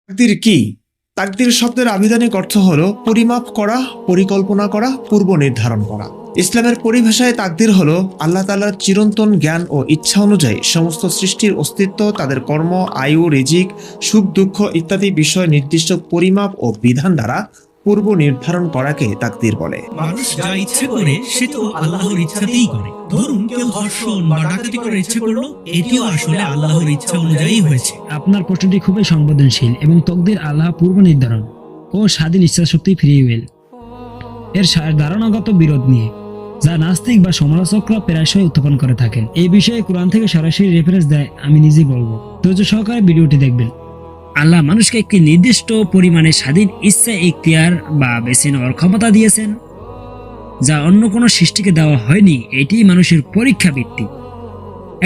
তাকদির কি? তাকদির শব্দের আবিধানিক অর্থ হল পরিমাপ করা, পরিকল্পনা করা, পূর্ব নির্ধারণ করা। ইসলামের পরিভাষায় তাকদির হল আল্লাহ তাআলার চিরন্তন জ্ঞান ও ইচ্ছা অনুযায়ী সমস্ত সৃষ্টির অস্তিত্ব, তাদের কর্ম, আয়ু, রিজিক, সুখ দুঃখ ইত্যাদি বিষয় নির্দিষ্ট পরিমাপ ও বিধান দ্বারা পূর্ব নির্ধারণ করাকে তাকদির বলে। মানুষ যা ইচ্ছে করে সে তো আল্লাহর ইচ্ছাতেই করে। ধরুন কেউ ধর্ষণ বা ডাকাতি করার ইচ্ছে করলো, এটিও আসলে আল্লাহর ইচ্ছা অনুযায়ী হয়েছে। আপনার প্রশ্নটি খুবই সংবেদনশীল এবং তকদির আল্লাহ পূর্ব নির্ধারণ ও স্বাধীন ইচ্ছাশক্তি ফ্রি উইল এর ধারণাগত বিরোধ নিয়ে, যা নাস্তিক বা সমালোচকরা প্রায়শই উত্থাপন করে থাকেন। এই বিষয়ে কোরআন থেকে সরাসরি রেফারেন্স দেয়, আমি নিজেই বলবো। ধৈর্য সহকারে ভিডিওটি দেখবেন। আল্লাহ মানুষকে একটি নির্দিষ্ট পরিমাণে স্বাধীন ইচ্ছা, ইখতিয়ার বা বেছে নেওয়ার ক্ষমতা দিয়েছেন, যা অন্য কোনো সৃষ্টিকে দেওয়া হয়নি। এটি মানুষের পরীক্ষা ভিত্তিক।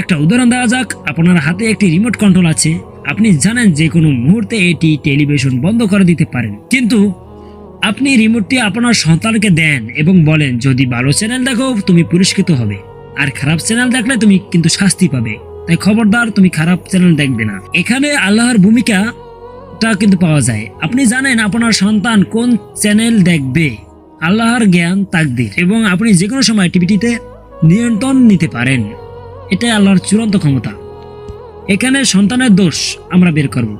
একটা উদাহরণ দেওয়া যাক, আপনার হাতে একটি রিমোট কন্ট্রোল আছে। আপনি জানেন যে কোনো মুহূর্তে এটি টেলিভিশন বন্ধ করে দিতে পারেন, কিন্তু আপনি রিমোটটি আপনার সন্তানকে দেন এবং বলেন, যদি ভালো চ্যানেল দেখো তুমি পুরস্কৃত হবে, আর খারাপ চ্যানেল দেখলে তুমি কিন্তু শাস্তি পাবে, তাই খবরদার তুমি খারাপ চ্যানেল দেখবে না। এখানে আল্লাহর ভূমিকাটা কিন্তু পাওয়া যায়। আপনি জানেন আপনার সন্তান কোন চ্যানেল দেখবে। আল্লাহর জ্ঞান, তাকদীর, এবং আপনি যে কোনো সময় টিভিটিতে নিয়ন্ত্রণ নিতে পারেন। এটাই আল্লাহর চূড়ান্ত ক্ষমতা। এখানে সন্তানের দোষ আমরা বের করব।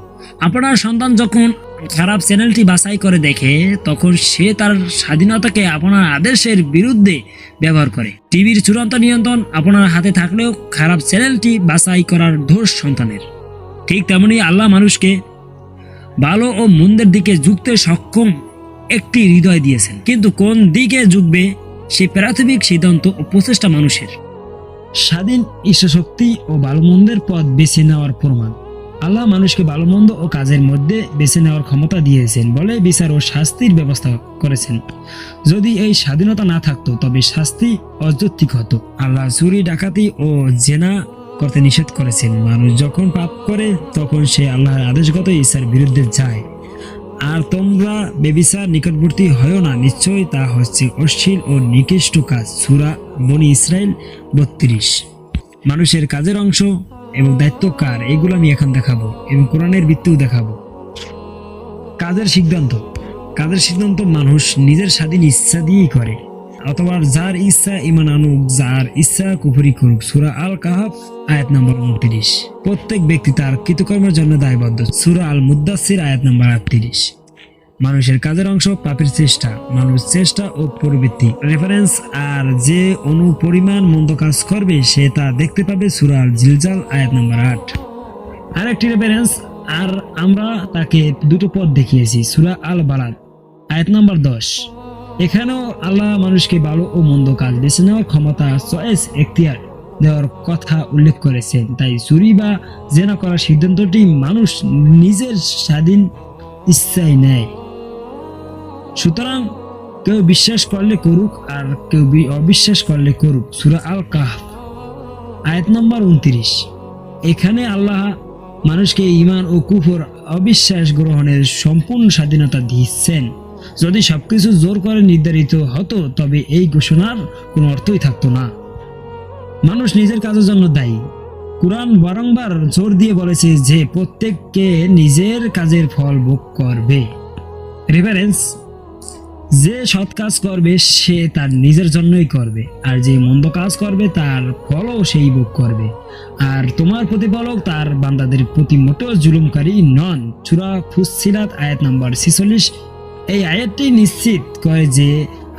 আপনার সন্তান যখন খারাপ চ্যানেলটি বাছাই করে দেখে, তখন সে তার স্বাধীনতাকে আপনার আদেশের বিরুদ্ধে ব্যবহার করে। টিভির চূড়ান্ত নিয়ন্ত্রণ আপনার হাতে থাকলেও খারাপ চ্যানেলটি বাছাই করার দোষ সন্তানের। ঠিক তেমনি আল্লাহ মানুষকে ভালো ও মন্দের দিকে ঝুঁকতে সক্ষম একটি হৃদয় দিয়েছেন, কিন্তু কোন দিকে ঝুঁকবে সে প্রাথমিক সিদ্ধান্ত ও প্রচেষ্টা মানুষের। স্বাধীন ইচ্ছাশক্তি ও ভালো মন্দের পথ বেছে নেওয়ার প্রমাণ। আল্লাহ মানুষকে ভালো মন্দ ও কাজের মধ্যে বেছে নেওয়ার ক্ষমতা দিয়েছেন বলে বিচার ও শাস্তির ব্যবস্থা করেছেন। যদি এই স্বাধীনতা না থাকতো তবে শাস্তি অযৌক্তিক হতো। আল্লাহ চুরি, ডাকাতি ও জেনা করতে নিষেধ করেছেন। মানুষ যখন পাপ করে তখন সে আল্লাহর আদেশগত ইচ্ছার বিরুদ্ধে যায়। আর তোমরা বেবিচার নিকটবর্তী হয়ো না, নিশ্চয়ই তা হচ্ছে অশ্লীল ও নিকৃষ্ট কাজ। সূরা বনী ইসরাইল 32। মানুষের কাজের অংশ এবং দায়িত্ব কার, এগুলো আমি এখন দেখাবো এবং কোরআনের ভিত্তিও দেখাবো। কাজের সিদ্ধান্ত মানুষ নিজের স্বাধীন ইচ্ছা দিয়েই করে, অথবা যার ইচ্ছা ঈমান আনুক, যার ইচ্ছা কুফরি করুক। সূরা আল কাহাফ আয়াত নম্বর 29। প্রত্যেক ব্যক্তি তার কৃতকর্মের জন্য দায়বদ্ধ। সূরা আল মুদ্দাসির আয়াত নম্বর 38। মানুষের কাজের অংশ পাপের চেষ্টা, মানুষ চেষ্টা ও প্রবৃত্তি রেফারেন্স। আর যে অনুপরিমাণ মন্দ কাজ করবে সে তা দেখতে পাবে। সূরা আল জিলজাল আয়াত নম্বর 8। আরেকটি রেফারেন্স, আর আমরা তাকে দুটো পথ দেখিয়েছি। সূরা আল বালাদ আয়াত নম্বর 10। এখানেও আল্লাহ মানুষকে ভালো ও মন্দ কাজ বেছে নেওয়ার ক্ষমতা, চয়েস, এখতিয়ার দেওয়ার কথা উল্লেখ করেছেন। তাই চুরি বা জেনা করার সিদ্ধান্তটি মানুষ নিজের স্বাধীন ইচ্ছায় নেয়। সুতরাং কেউ বিশ্বাস করলে করুক আর কেউ অবিশ্বাস করলে করুক। সূরা আল কাহফ আয়াত নম্বর 29। এখানে আল্লাহ মানুষকে ঈমান ও কুফর, অবিশ্বাস গ্রহণের সম্পূর্ণ স্বাধীনতা দিচ্ছেন। যদি সবকিছু জোর করে নির্ধারিত হতো তবে এই ঘোষণার কোনো অর্থই থাকতো না। মানুষ নিজের কাজের জন্য দায়ী। কুরআন বারংবার জোর দিয়ে বলেছে যে প্রত্যেককে নিজের কাজের ফল ভোগ করবে। রেফারেন্স, যে সৎ কাজ করবে সে তার নিজের জন্যই করবে, আর যে মন্দ কাজ করবে তার ফলও সেই ভোগ করবে। আর তোমার প্রতিপালক তার বান্দাদের প্রতি মোটেও জুলুমকারী নন। সূরা ফুসসিলাত আয়াত নম্বর 46। এই আয়াতটি নিশ্চিত করে যে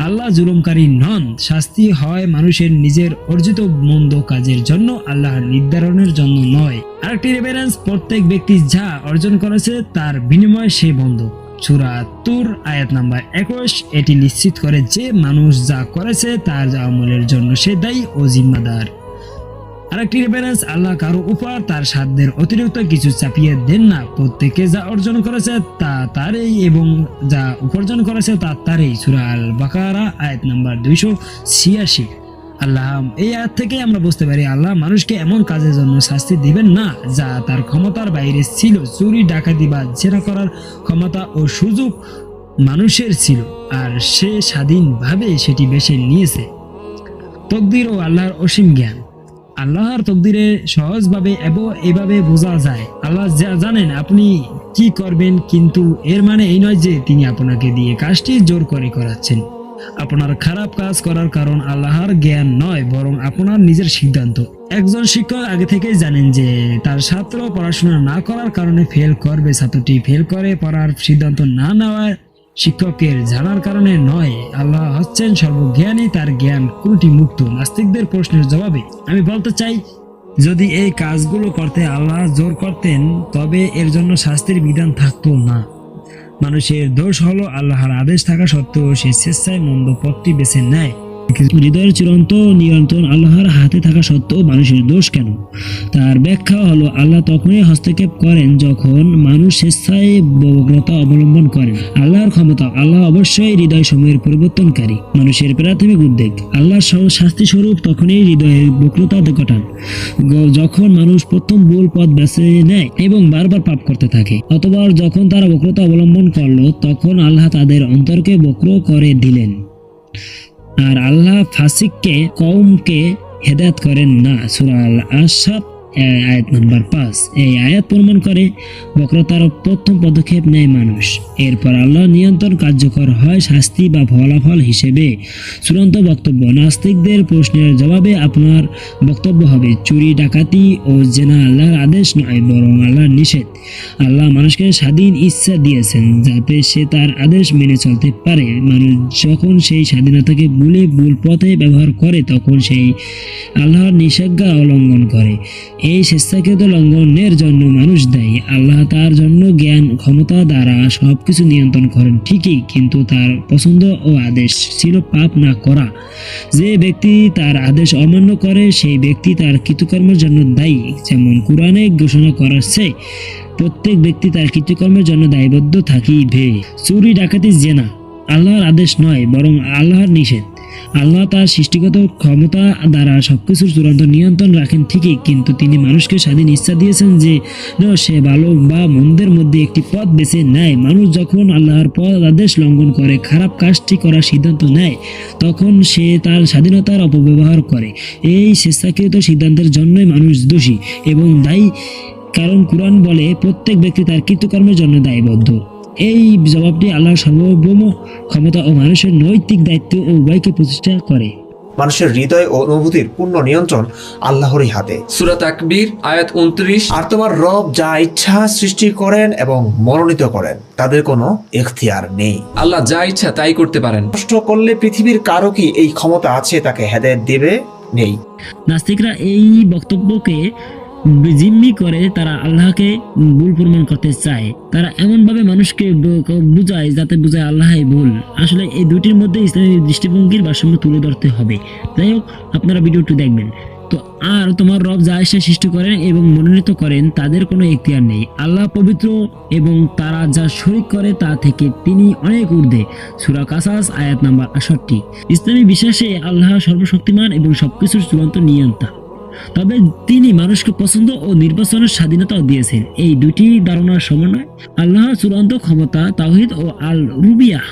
আল্লাহ জুলুমকারী নন। শাস্তি হয় মানুষের নিজের অর্জিত মন্দ কাজের জন্য, আল্লাহর নির্ধারণের জন্য নয়। আরেকটি রেফারেন্স, প্রত্যেক ব্যক্তি যা অর্জন করেছে তার বিনিময়ে সে বন্ধ। সূরা তুর আয়াত নাম্বার 21। এটি নিশ্চিত করে যে মানুষ যা করেছে তার আমলের জন্য সে দায়ী ও জিম্মাদার। আরেকটি রেফারেন্স, আল্লাহ কারো উপর তার সাধ্যের অতিরিক্ত কিছু চাপিয়ে দেন না। প্রত্যেকে যা অর্জন করেছে তা তারই এবং যা উপার্জন করেছে তা তারই। সূরা আল বাকারা আয়াত নাম্বার 286। আল্লাহ, এই আয়াত থেকে আমরা বুঝতে পারি আল্লাহ মানুষকে এমন কাজের জন্য শাস্তি দিবেন না যা তার ক্ষমতার বাইরে ছিল। চুরি, ডাকাতি বা জেনা করার ক্ষমতা ও সুযোগ মানুষের ছিল, আর সে স্বাধীনভাবে সেটি বেছে নিয়েছে। তকদির ও আল্লাহর অসীম জ্ঞান। আল্লাহর তকদিরে সহজভাবে এবং এভাবে বোঝা যায়। আল্লাহ জানেন আপনি কি করবেন, কিন্তু এর মানে এই নয় যে তিনি আপনাকে দিয়ে কাজটি জোর করে করাচ্ছেন। আপনার খারাপ কাজ করার কারণ আল্লাহর জ্ঞান নয়, বরং আপনার নিজের সিদ্ধান্ত। একজন শিক্ষক আগে থেকেই জানেন যে তার ছাত্র পড়াশোনা না করার কারণে ফেল করবে। ছাত্রটি ফেল করে পড়ার সিদ্ধান্ত না নেওয়ার শিক্ষকের জানার কারণে নয়। আল্লাহ হচ্ছেন সর্বজ্ঞানী, তার জ্ঞান কোনটি মুক্ত। নাস্তিকদের প্রশ্নের জবাবে আমি বলতে চাই, যদি এই কাজগুলো করতে আল্লাহ জোর করতেন তবে এর জন্য শাস্তির বিধান থাকতো না। মানুষের দোষ হলো আল্লাহর আদেশ থাকা সত্ত্বেও সে স্বেচ্ছায় মন্দ পথটি বেছে নেয়। হৃদয়ের চিরন্ত নিয়ন্ত্রণ আল্লাহর হাতে থাকা সত্ত্বেও মানুষের দোষ কেন? তার ব্যাখ্যা হলো, আল্লাহ তখনই হস্তক্ষেপ করেন যখন মানুষ স্বেচ্ছায় বক্রতা অবলম্বন করেন। আল্লাহর ক্ষমতা, আল্লাহ অবশ্যই হৃদয় সমূহের পরিবর্তনকারী। মানুষের প্রাথমিক উদ্বেগ, আল্লাহর শাস্তি স্বরূপ তখনই হৃদয়ের বক্রতা ঘটান যখন মানুষ প্রথম ভুল পথ বেছে নেয় এবং বারবার পাপ করতে থাকে, অথবা যখন তারা বক্রতা অবলম্বন করলো তখন আল্লাহ তাদের অন্তরকে বক্র করে দিলেন। আর আল্লাহ ফাসিককে কওমকে হেদায়েত করেন না। সূরা আল-আহজাব আয়াত নাম্বার 5। এই আয়াত প্রমাণ করে বক্রতার প্রথম পদক্ষেপ নেয় মানুষ, এরপর আল্লাহ নিয়ন্ত্রণ কার্যকর হয় শাস্তি বা ফলাফল হিসেবে। চূড়ান্ত বক্তব্য, নাস্তিকদের প্রশ্নের জবাবে আপনার বক্তব্য হবে, চুরি ডাকাতি ও জেনা আল্লাহর আদেশ নয়, বরং আল্লাহর নিষেধ। আল্লাহ মানুষকে স্বাধীন ইচ্ছা দিয়েছেন যাতে সে তার আদেশ মেনে চলতে পারে। মানুষ যখন সেই স্বাধীনতাকে ভুল পথে ব্যবহার করে তখন সেই আল্লাহর নিষেধাজ্ঞা উল্লঙ্ঘন করে। এই স্বেচ্ছাকৃত লঙ্ঘনের জন্য মানুষ দায়ী। আল্লাহ তার জন্য জ্ঞান ক্ষমতা দ্বারা সবকিছু নিয়ন্ত্রণ করেন ঠিকই, কিন্তু তার পছন্দ ও আদেশ ছিল পাপ না করা। যে ব্যক্তি তার আদেশ অমান্য করে সেই ব্যক্তি তার কৃতকর্মের জন্য দায়ী। যেমন কুরআনে ঘোষণা করেছে, প্রত্যেক ব্যক্তি তার কৃতকর্মের জন্য দায়বদ্ধ থাকিবে। চুরি ডাকাতি জেনা আল্লাহর আদেশ নয়, বরং আল্লাহর নিষেধ। আল্লাহ তার সৃষ্টিগত ক্ষমতা দ্বারা সবকিছুর চূড়ান্ত নিয়ন্ত্রণ রাখেন ঠিকই, কিন্তু তিনি মানুষকে স্বাধীন ইচ্ছা দিয়েছেন যে সে ভালো বা মন্দের মধ্যে একটি পথ বেছে নেয়। মানুষ যখন আল্লাহর পথ আদেশ লঙ্ঘন করে খারাপ কাজটি করার সিদ্ধান্ত নেয় তখন সে তার স্বাধীনতার অপব্যবহার করে। এই স্বেচ্ছাকৃত সিদ্ধান্তের জন্যই মানুষ দোষী এবং দায়ী, কারণ কুরআন বলে প্রত্যেক ব্যক্তি তার কৃতকর্মের জন্য দায়বদ্ধ। এই জবাবটি আল্লাহর সার্বভৌম ক্ষমতা ও মানুষের নৈতিক দায়িত্ব ও উভয়কে প্রতিষ্ঠা করে। মানুষের হৃদয় ও অনুভূতির পূর্ণ নিয়ন্ত্রণ আল্লাহরই হাতে। সূরা তাকবীর আয়াত 29। আর তোমার রব যা ইচ্ছা সৃষ্টি করেন এবং মনোনীত করেন, তাদের কোনো এখতিয়ার নেই। আল্লাহ যা ইচ্ছা তাই করতে পারেন। কষ্ট করলে পৃথিবীর কারো কি এই ক্ষমতা আছে তাকে হেদায়েত দেবে? নেই। নাস্তিকরা এই বক্তব্যকে জিম্মি করে তারা আল্লাহকে ভুল প্রমাণ করতে চায়। তারা এমনভাবে মানুষকে বুঝায় যাতে বুঝায় আল্লাহই ভুল। আসলে এই দুটির মধ্যে ইসলামী দৃষ্টিভঙ্গির ভারসাম্য তুলে ধরতে হবে। যাই হোক, আপনারা ভিডিওটি দেখবেন। তো আর তোমার রব যা ইচ্ছা সৃষ্টি করেন এবং মনোনীত করেন তাদের কোনো এখতিয়ার নেই। আল্লাহ পবিত্র এবং তারা যা শরীক করে তা থেকে তিনি অনেক ঊর্ধ্বে। সূরা কাসাস আয়াত নাম্বার 68। ইসলামী বিশ্বাসে আল্লাহ সর্বশক্তিমান এবং সবকিছুর চূড়ান্ত নিয়ন্তা, তবে তিনি মানুষকে পছন্দ ও নির্বাচনের স্বাধীনতাও দিয়েছেন। এই দুটি ধারণার সমন্বয় আল্লাহর চূড়ান্ত ক্ষমতা, তাওহীদ ও আল রুবিয়াহ,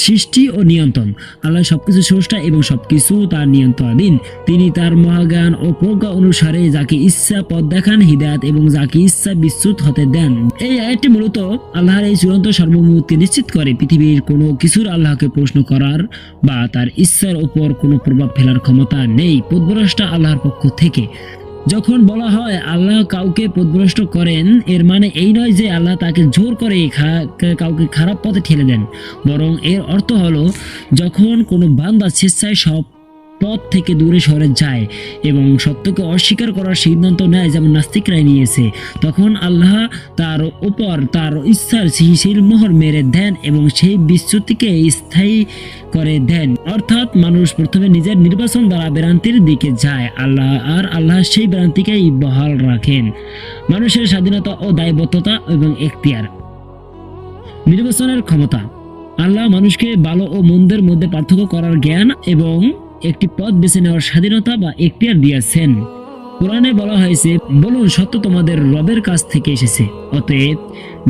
সৃষ্টি ও নিয়ন্ত্রণ। আল্লাহ সবকিছু স্রষ্টা এবং সবকিছু তার নিয়ন্ত্রণাধীন। তিনি তার মহাজ্ঞান ও প্রজ্ঞা অনুসারে যাকে ইচ্ছা পথ দেখান হিদায়াত এবং যাকে ইচ্ছা বিচ্যুত হতে দেন। এই আয়াতটি মূলত আল্লাহর এই চূড়ান্ত সার্বভৌমত্বকে নিশ্চিত করে। পৃথিবীর কোনো কিছুর আল্লাহকে প্রশ্ন করার বা তার ইচ্ছার উপর কোনো প্রভাব ফেলার ক্ষমতা নেই পথভ্রষ্ট আল্লাহর পক্ষ থেকে। যখন বলা হয় আল্লাহ কাউকে পথভ্রষ্ট করেন, এর মানে এই নয় যে আল্লাহ তাকে জোর করে কাউকে খারাপ পথে ঠেলে দেন, বরং এর অর্থ হলো যখন কোনো বান্দা স্বেচ্ছায় সব পথ থেকে দূরে সরে যায় এবং সত্যকে অস্বীকার করার সিদ্ধান্ত নেয়, যেমন নাস্তিকরাই নিয়েছে, তখন আল্লাহ তার উপর তার ইচ্ছার সিলমোহর মেরে দেন এবং সেই বিচ্যুতিকে স্থায়ী করে দেন। অর্থাৎ মানুষ প্রথমে নিজের নির্বাচন দ্বারা ভ্রান্তির দিকে যায়, আল্লাহ সেই ভ্রান্তিকেই বহাল রাখেন। মানুষের স্বাধীনতা ও দায়বদ্ধতা এবং এখতিয়ার। নির্বাচনের ক্ষমতা। আল্লাহ মানুষকে ভালো ও মন্দের মধ্যে পার্থক্য করার জ্ঞান এবং একটি পথ বেছে নেওয়ার স্বাধীনতা বা এখতিয়ার দিয়েছেন। কোরআনে বলা হয়েছে, বলুন সত্য তোমাদের রবের কাছ থেকে এসেছে, অতএব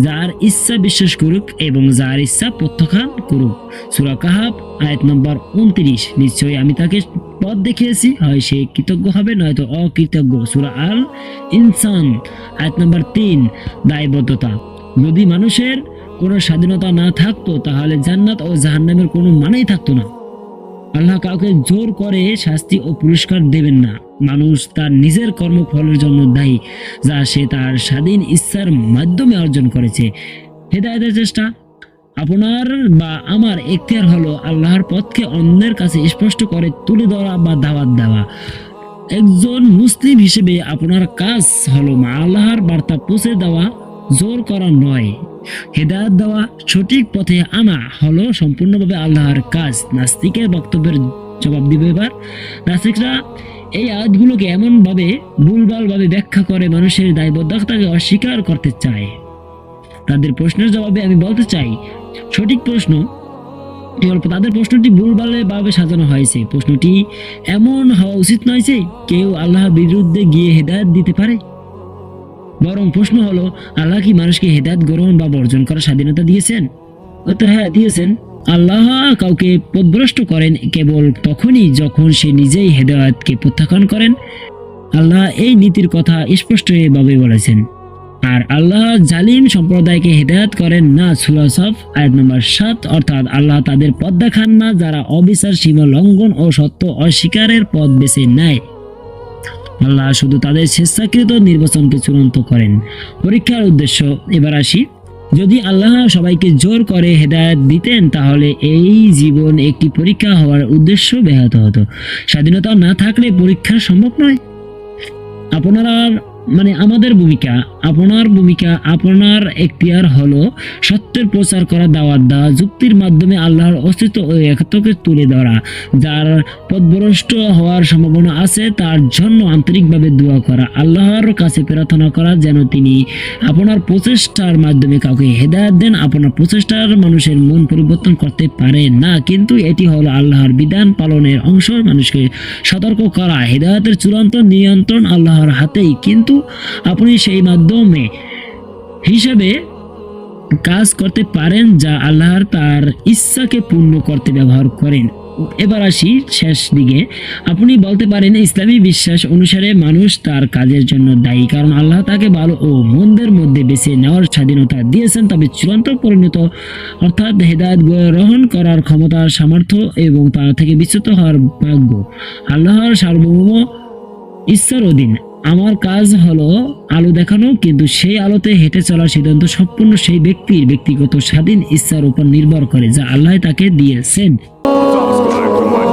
যার ইচ্ছা বিশ্বাস করুক এবং যার ইচ্ছা প্রত্যাখ্যান করুক। সূরা কাহাফ আয়াত নম্বর 29। নিশ্চয়ই আমি তাকে পথ দেখিয়েছি, হয় সে কৃতজ্ঞ হবে নয়তো অকৃতজ্ঞ। সূরা আল ইনসান আয়াত নম্বর 3। দায়বদ্ধতা। যদি মানুষের কোনো স্বাধীনতা না থাকতো তাহলে জান্নাত ও জাহান্নামের কোনো মানেই থাকতো না। আল্লাহ কাউকে জোর করে শাস্তি ও পুরস্কার দেবেন না। মানুষ তার নিজের কর্মফলের জন্য দায়ী, যা সে তার স্বাধীন ইচ্ছার মাধ্যমে অর্জন করেছে। হেদায়েতের চেষ্টা। আপনার বা আমার এখতিয়ার হলো আল্লাহর পথকে অন্যের কাছে স্পষ্ট করে তুলে ধরা বা দাওয়াত দেওয়া। একজন মুসলিম হিসেবে আপনার কাজ হলো আল্লাহর বার্তা পৌঁছে দেওয়া, জোর করা নয়। হেদায়েত দেওয়া, সঠিক পথে আনা হলো সম্পূর্ণভাবে আল্লাহর কাজ। নাস্তিকের বক্তব্যের জবাব দিবে এবার। নাস্তিকরা এই আয়াতগুলোকে এমনভাবে ভুলভালভাবে ব্যাখ্যা করে মানুষের দায়বদ্ধতাকে অস্বীকার করতে চায়। তাদের প্রশ্নের জবাবে আমি বলতে চাই, সঠিক প্রশ্ন তাদের প্রশ্নটি ভুলভাবে সাজানো হয়েছে। প্রশ্নটি এমন হওয়া উচিত নয় যে কেউ আল্লাহর বিরুদ্ধে গিয়ে হেদায়েত দিতে পারে, বরং প্রশ্ন হলো, আল্লাহ কি মানুষকে হেদায়েত গ্রহণ বা বর্জন করার স্বাধীনতা দিয়েছেন? উত্তর হ্যাঁ, দিয়েছেন। আল্লাহ কাউকে পথভ্রষ্ট করেন কেবল তখনই যখন সে নিজেই হেদায়েতকে প্রত্যাখ্যান করেন। আল্লাহ এই নীতির কথা স্পষ্টভাবে বলেছেন। আর আল্লাহ জালিম সম্প্রদায়কে হেদায়েত করেন না। সূরা সফ আয়াত নম্বর 7। অর্থাৎ আল্লাহ তাদের পথ দেখান না যারা অবিচার, সীমা লঙ্ঘন ও সত্য অস্বীকারের পথ বেছে নেয়। আল্লাহ শুধু তাদের স্বেচ্ছাকৃত নির্বাচনকে চূড়ান্ত করেন। পরীক্ষার উদ্দেশ্য। এবার আসি, যদি আল্লাহ সবাইকে জোর করে হেদায়েত দিতেন তাহলে এই জীবন একটি পরীক্ষা হওয়ার উদ্দেশ্য ব্যাহত হতো। স্বাধীনতা না থাকলে পরীক্ষা সম্ভব নয়। আমাদের ভূমিকা, আপনার এখতিয়ার হলো সত্যের প্রচার করা, দাওয়াত দেওয়া, যুক্তির মাধ্যমে আল্লাহর অস্তিত্ব ও একত্বকে তুলে ধরা। যার পথভ্রষ্ট হওয়ার সম্ভাবনা আছে তার জন্য আন্তরিকভাবে দোয়া করা, আল্লাহর কাছে প্রার্থনা করা যেন তিনি আপনার প্রচেষ্টার মাধ্যমে কাউকে হেদায়েত দেন। আপনার প্রচেষ্টার মানুষের মন পরিবর্তন করতে পারে না, কিন্তু এটি হলো আল্লাহর বিধান পালনের অংশ। মানুষকে সতর্ক করা। হেদায়েতের চূড়ান্ত নিয়ন্ত্রণ আল্লাহর হাতেই, কিন্তু আপনি সেই মাধ্যমে হিসেবে কাজ করতে পারেন যা আল্লাহর তার ইচ্ছাকে পূর্ণ করতে ব্যবহার করেন। এবার আসি শেষ দিকে। আপনি বলতে পারেন ইসলামী বিশ্বাস অনুসারে মানুষ তার কাজের জন্য দায়ী, কারণ আল্লাহ তাকে ভালো ও মন্দের মধ্যে বেছে নেওয়ার স্বাধীনতা দিয়েছেন। তবে চূড়ান্ত পরিণত অর্থাৎ হেদায়েত গ্রহণ করার ক্ষমতা, সামর্থ্য এবং তা থেকে বিচ্যুত হওয়ার ভাগ্য আল্লাহর সার্বভৌম ইচ্ছার অধীন। আমার কাজ হলো আলো দেখানো, কিন্তু সেই আলোতে হেঁটে চলার সিদ্ধান্ত সম্পূর্ণ সেই ব্যক্তির ব্যক্তিগত স্বাধীন ইচ্ছার উপর নির্ভর করে যা আল্লাহ তাকে দিয়েছেন। Subscribe to my